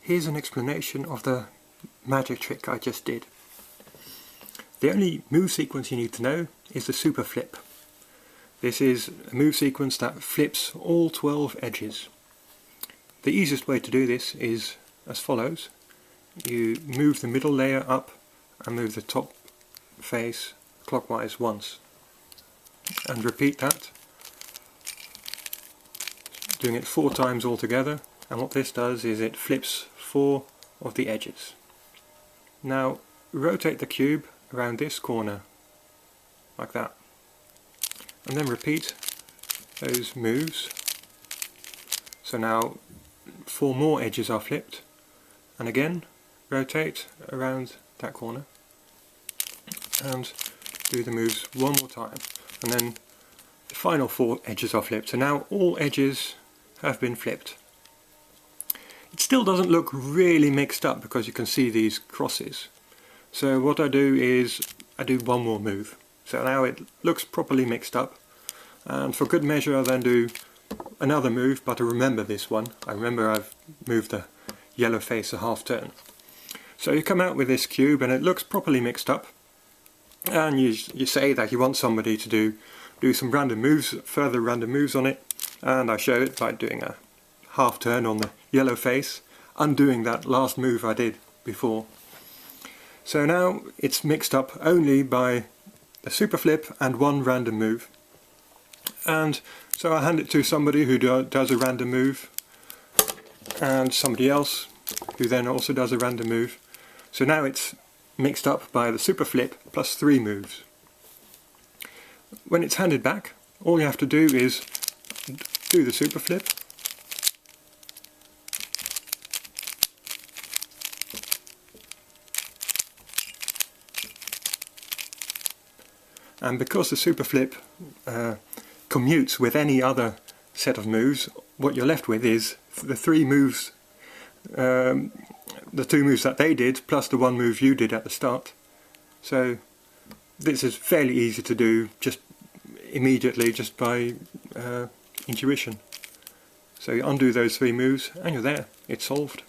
here's an explanation of the magic trick I just did. The only move sequence you need to know is the super flip. This is a move sequence that flips all 12 edges. The easiest way to do this is as follows. You move the middle layer up and move the top face clockwise once. And repeat that, doing it 4 times altogether, and what this does is it flips 4 of the edges. Now rotate the cube around this corner, like that, and then repeat those moves. So now 4 more edges are flipped, and again rotate around that corner and do the moves one more time, and then the final 4 edges are flipped. So now all edges have been flipped. It still doesn't look really mixed up because you can see these crosses. So what I do is I do one more move. So now it looks properly mixed up, and for good measure I then do another move, but I remember this one. I remember I've moved the yellow face a half turn. So you come out with this cube and it looks properly mixed up, and you say that you want somebody to do some random moves, further random moves on it, and I show it by doing a half turn on the yellow face, undoing that last move I did before. So now it's mixed up only by a super flip and one random move. And so I hand it to somebody who does a random move, and somebody else who then also does a random move. So now it's mixed up by the super flip plus 3 moves. When it's handed back, all you have to do is do the super flip, and because the super flip commutes with any other set of moves, what you're left with is the 3 moves, the 2 moves that they did plus the 1 move you did at the start. So this is fairly easy to do just immediately, just by intuition. So you undo those 3 moves and you're there, it's solved.